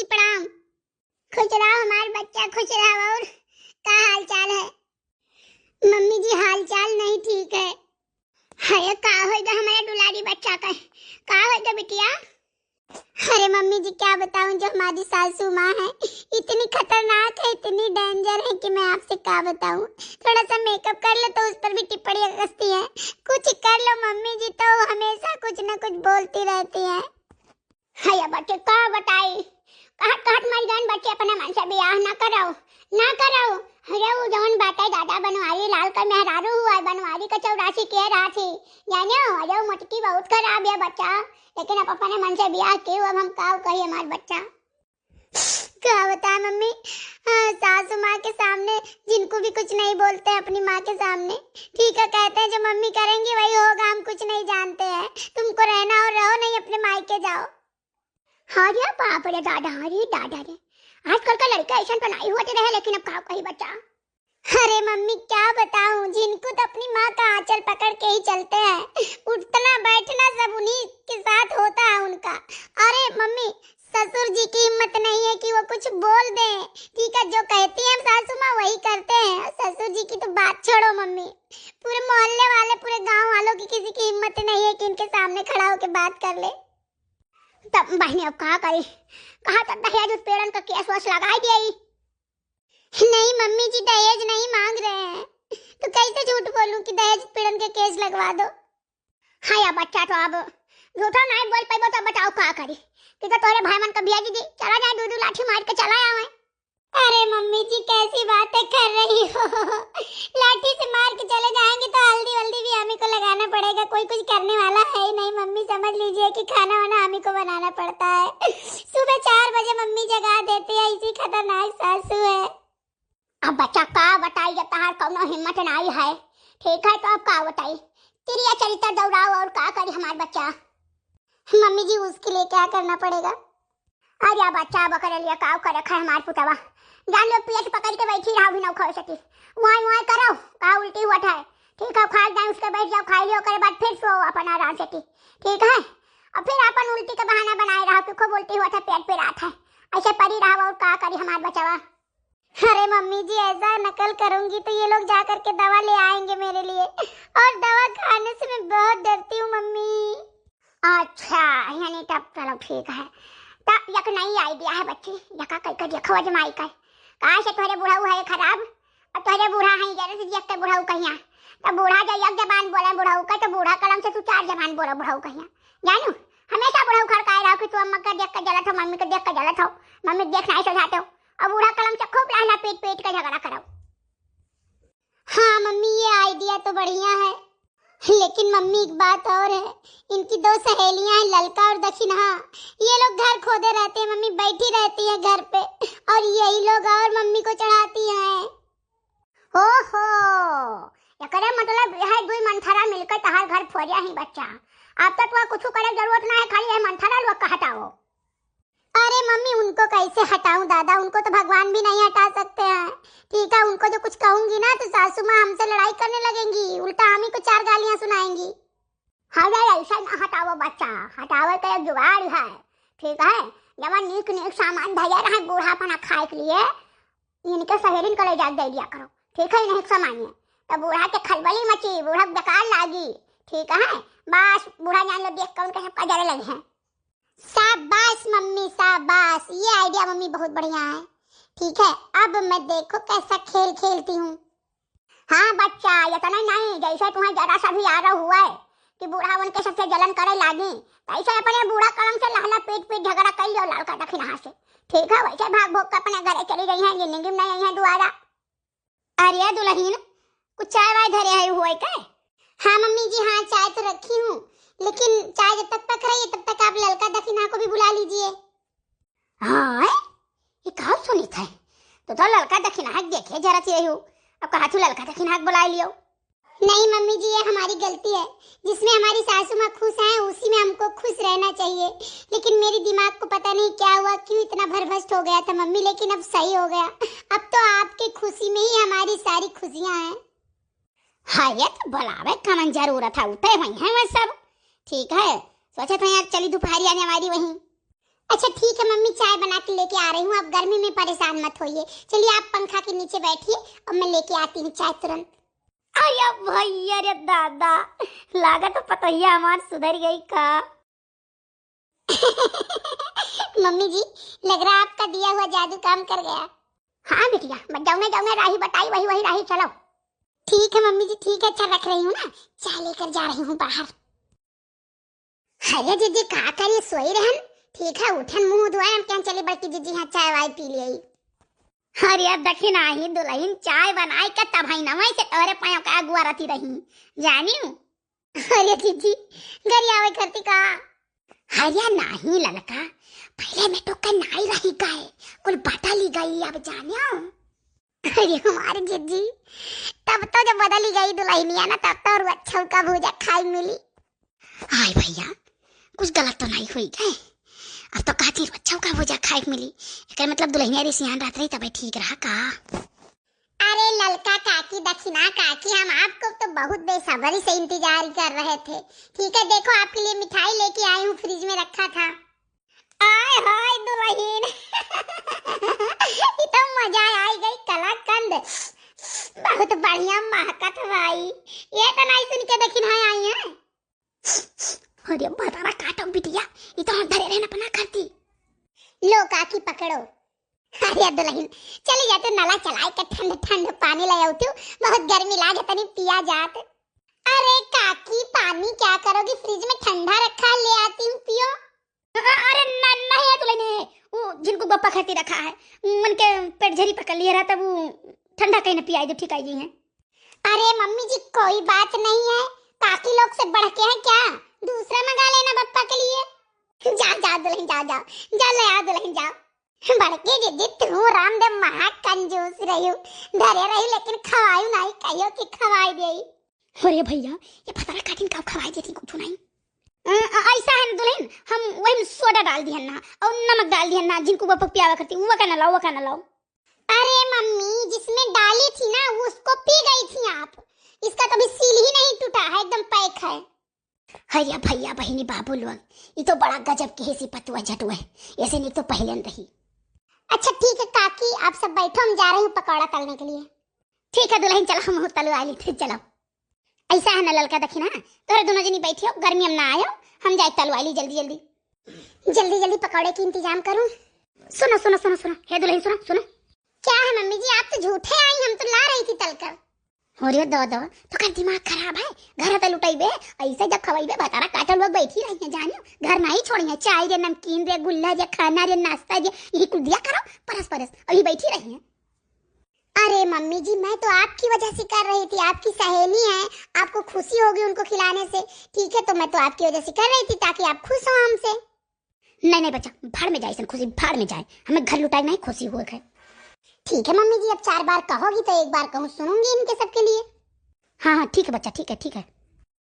जी प्रणाम। खुश रहो हमारे बच्चा, खुश रहो। और क्या हाल चाल है? मम्मी जी हाल चाल नहीं ठीक है। अरे का होगा हमारा दुलारी बच्चा का होगा बिटिया? अरे मम्मी जी क्या बताऊं, जो हमारी सासू माँ है इतनी खतरनाक है, इतनी डेंजर है कि मैं आपसे क्या बताऊं। थोड़ा सा मेकअप कर लो तो उस पर भी टिप्पणियां कसती है। कुछ कर लो मम्मी जी तो हमेशा कुछ न कुछ बोलती रहती है। हाय बच्चे का बताई, कहत कहत मर गन बच्चे अपने मन से ब्याह ना कराओ। अरे वो जौन बाटे दादा बनवारी लाल का मेहरारू हुआ है, बनवारी का 84 के रहा थी जाने। अरे मटकी बहुत खराब है बच्चा, लेकिन अब अपने मन से ब्याह क्यों, अब हम का कहिए हमारा बच्चा। क्या बता मम्मी, सासू माँ के सामने जिनको भी कुछ नहीं बोलते अपनी माँ के सामने, ठीक है कहते हैं जो मम्मी करेंगी वही होगा, हम कुछ नहीं जानते हैं, तुमको रहना और रहो, नहीं अपने मायके जाओ। हाँ रे बाप रे दादा रे, आजकल का लड़का ऐसा तो नहीं होते रहे, लेकिन अब का कही बच्चा। अरे मम्मी क्या बताऊं, जिनको तो अपनी माँ का आंचल पकड़ के ही चलते हैं, उठना बैठना सब उन्हीं के साथ होता है उनका। अरे मम्मी ससुर जी की हिम्मत नहीं है कि वो कुछ बोल दें, ठीक है जो कहती है सासू माँ वही करते हैं। ससुर जी की तो बात छोड़ो मम्मी, पूरे मोहल्ले वाले पूरे गाँव वालों की किसी की हिम्मत नहीं है कि इनके सामने खड़ा होकर बात कर ले। तब बहनी अब कहा करी, कहा तब दहेज उत्पीड़न का केस वस लगा दिया। नहीं मम्मी जी दहेज नहीं मांग रहे हैं, तो कैसे झूठ बोलूं कि दहेज उत्पीड़न के केस लगवा दो। हाँ या बच्चा तो अब झूठा नहीं बोल पाइबो तो बताओ का करी, कि तो तोरे भाई मन का भेज दी, चला जाए दूध लाठी मार के चला आवे। अरे मम्मी जी कैसी बातें कर रही हो, लाठी से मार के चले जाएंगे तो हल्दी वल्दी भी हमें को लगाना पड़ेगा, कोई कुछ करने वाला है ही नहीं। मम्मी समझ लीजिए कि खाना वाना हमें को बनाना पड़ता है। सुबह 4 बजे मम्मी जगा देती है, इसी खतरनाक सासू है। अब बच्चा का बताई, जब तहार कौनो हिम्मत नहीं है, ठीक है तो अब का बताई, तिरिया चरित्र दौड़ाओ और का करी हमार बच्चा। मम्मी जी उसके लिए क्या करना पड़ेगा? अरे बच्चा बकर लिया काव कर रखा है हमार पुतवा, जान लो पेट पकड़ के बैठी रहा भी ना खा सकी, वहाँ करो का उल्टी हुआ है, ठीक है खा जाए उसके बैठ जाओ, खा लियो करे बाद फिर सो अपन आराम से, ठीक है। और फिर अपन उल्टी का बहाना बनाए रहा कि खूब उल्टी हुआ था पेट पे रात है, ऐसे पड़ी रहा और का करी हमार बचावा। अरे मम्मी जी ऐसा नकल करूंगी तो ये लोग जा करके दवा ले आएंगे मेरे लिए, और दवा खाने से मैं बहुत डरती हूँ मम्मी। अच्छा यानी तब चलो ठीक है, तब यक नई आइडिया है बच्ची, यका कई का देखो अजमाई का, कहाँ से तोहरे बूढ़ा है खराब, और तोहरे बूढ़ा है जरा से देख के बूढ़ा कहिया, तो बूढ़ा जो एक जबान बोले बूढ़ा का, तो बूढ़ा कलम से तू 4 जबान बोला बूढ़ा कहिया, जानू हमेशा बूढ़ा खड़काए रहो कि तू अम्मा का देख के जलत हो, मम्मी को देख के जलत हो, मम्मी देख नहीं सुझाते हो, और बूढ़ा कलम से खूब लहला पेट पेट का झगड़ा करो। हाँ मम्मी ये आइडिया तो बढ़िया है, लेकिन मम्मी एक बात और है, इनकी 2 सहेलियां हैं ललका और दक्षिणा, ये लोग घर खोदे रहते हैं, मम्मी बैठी रहती है घर पे और यही लोग और मम्मी को चढ़ाती हैं। ओहो ये मतलब है 2 मंथरा मिलकर तहार घर फोड़िया ही बच्चा, अब तक वह कुछ करे जरूरत ना है, खाली है मंथरा लोग का हटाओ। अरे मम्मी उनको कैसे हटाऊं दादा, उनको तो भगवान भी नहीं हटा सकते हैं, ठीक है। उनको जो कुछ कहूंगी ना तो सासू माँ हमसे लड़ाई करने लगेंगी, उल्टा हम ही को 4 गालियां सुनाएंगी। हाँ ऐसा ना हटाओ बच्चा, हटाओ का एक जुगाड़ है, ठीक है। जब नीक नीक सामान भैया रहा बूढ़ापना खाए के लिए, इनके सहेलिन को ले जा दे दिया करो, ठीक है। नहीं सामान है तो बूढ़ा के खलबली मची, बूढ़ा बेकार लागी, ठीक है। बस बूढ़ा जान लो देख कर उनके सब कजरे लगे हैं। शाबाश मम्मी शाबाश, ये आइडिया मम्मी बहुत बढ़िया है, ठीक है। अब मैं देखो कैसा खेल खेलती हूँ। हाँ बच्चा ये तो नहीं, जैसे तुम्हें जरा सा भी आ रहा हुआ है कि बूढ़ा बन के सबसे जलन करे लागी, ऐसे अपने बूढ़ा कलम से लहला पेट पेट झगड़ा कर लियो लाल का दक्षिणा से, ठीक है। वैसे भाग भोग कर अपने घरे चली गई है, जिंदगी में नहीं आई है दोबारा। अरे दुल्हन कुछ चाय वाय धरे है हुआ क्या? हाँ मम्मी जी हाँ चाय तो रखी हूँ, लेकिन चाय जब तक पक रही है तब तक आप ललका दक्षिणा को भी बुला लीजिए। हाँ ये कहा सुनी था, तो ललका दक्षिणा देखे जरा सी हो, अब कहा तू ललका दक्षिणा बुला लियो। नहीं मम्मी जी ये हमारी गलती है, जिसमें हमारी सासू माँ खुश है उसी में हमको खुश रहना चाहिए, लेकिन मेरे दिमाग को पता नहीं क्या हुआ, क्यों इतना भरभस्ट हो गया था मम्मी, लेकिन अब सही हो गया, अब तो आपकी खुशी में ही हमारी सारी खुशियाँ हैं। हाँ ये तो बुलावे का जरूरत है, उठे वही है वह सब, ठीक है। सोचा था यार चली दोपहरी आने हमारी वहीं। अच्छा ठीक है मम्मी, चाय बना के लेके आ रही हूँ। आप गर्मी में परेशान मत होइए। चलिए आप पंखा के नीचे बैठिए और मैं लेके आती हूँ चाय तुरंत। अरे भैया रे दादा, लागत तो पतैया हमार सुधर गई का। मम्मी जी, लग रहा है आपका दिया हुआ जादू काम कर गया। हाँ बिटिया, मैं जाऊंगा राही बताई वही राही, चलो। ठीक है मम्मी जी, ठीक है, अच्छा रख रही हूँ ना, चाय लेकर जा रही हूँ बाहर। अरे जीजी का करिए, सोई रहन। ठीक है, उठन मुंह धोए, हम क्या चले बड़की जीजी यहाँ चाय वाय पी लिए। अरे दखिन आई दुल्हन चाय बनाई का तब ही नवाई से तोरे पायो का अगुआ रती रही जानी। अरे जीजी घर आवे करती का। हरिया नहीं ललका, पहले में तो का नहीं रही गए, कुल बाटा ली गई अब जानियो। अरे हमारे जीजी, तब तो जब बदली गई दुल्हनिया ना, तब तो और अच्छा का भूजा खाई मिली। हाय भैया, कुछ गलत तो नहीं हुई गए, अब तो काची अच्छा का भूजा खाई मिली, एक मतलब दुल्हनिया रे सियान रात रही तब ठीक रहा का। अरे ललका काकी, दक्षिणा काकी, हम आपको तो बहुत बेसब्री से इंतजार कर रहे थे। ठीक है, देखो आपके लिए मिठाई लेके आई हूँ, फ्रिज में रखा था। आय हाय दुल्हन, इतना मजा आई गई, कलाकंद बहुत बढ़िया महकत भाई। ये तो नहीं सुन के देखिन हाय आई है। अरे बतारा काटो बिटिया, ये तो धरे रहना पना करती। लो काकी पकड़ो। अरे दुल्हन चली जाते, नला चलाए के ठंड ठंड पानी ले आती हूँ, बहुत गर्मी लागे तनी पिया जात। अरे काकी पानी क्या करोगी, फ्रिज में ठंडा रखा, ले आती हूँ पियो। अरे नहीं है दुल्हन, वो जिनको गप्पा खाती रखा है मन के पेट झरी पकड़ लिया रहा, तब वो ठंडा कहीं न पियाई दो, ठीक आई जी है। अरे मम्मी जी कोई बात नहीं है, काकी लोग से बढ़ के है क्या, दूसरा मंगा लेना बप्पा के लिए। जाओ दुल्हन, जाओ ले आओ दुल्हन, जाओ। बड़के दीदी तू रामदेव महा कंजूस रही, धरे रही लेकिन खवाई नहीं, कहियो कि खवाई देई। अरे भैया, ये पता काटिन कब खवाई देती कुछ नहीं। ऐसा है दुल्हन, हम वही सोडा डाल दिहन ना और नमक डाल दिहन ना, जिनको बप्पा पियावा करती वो का ना लाओ। अरे मम्मी, जिसमें डाली थी ना वो उसको पी गई थी आप, इसका कभी सील ही नहीं टूटा है, एकदम पैक है। हरिया भैया बहिनी बाबू लोग, ये तो बड़ा गजब के हिसी पतुआ झटुआ है, ऐसे नहीं तो पहले रही। अच्छा ठीक है काकी, आप सब बैठो, हम जा रहे हैं पकौड़ा तलने के लिए। ठीक है दुल्हन, चलो हम तलवा ली थे, चलो। ऐसा है ना ललका दखिना, तोरे दोनों जनी बैठी हो, गर्मी हम ना आयो, हम जाए तलवा ली जल्दी पकौड़े की इंतजाम करूं। सुनो हे दुल्हन, सुनो। क्या है मम्मी जी, आप तो झूठे आई, हम तो ला रही थी तलकर। अरे दो तो कर दिमाग खराब है, घर तल उठाइबे ऐसे जब खवाइबे बतारा काटल लोग बैठी रही है, जानियो घर नहीं छोड़ी है, चाय रे नमकीन रे गुल्ला रे खाना रे नाश्ता रे यही कुल दिया करो, परस अभी बैठी रही है। अरे मम्मी जी, मैं तो आपकी वजह से कर रही थी, आपकी सहेली है, आपको खुशी होगी उनको खिलाने से, ठीक है, तो मैं तो आपकी वजह से कर रही थी ताकि आप खुश हो हमसे। नहीं बच्चा, भाड़ में जाए खुशी, भाड़ में जाए, हमें घर लुटाई नहीं खुशी हुए है। ठीक है मम्मी जी, अब 4 बार कहोगी तो 1 बार कहूँ, सुनूंगी इनके सबके लिए। हाँ ठीक है बच्चा, ठीक है।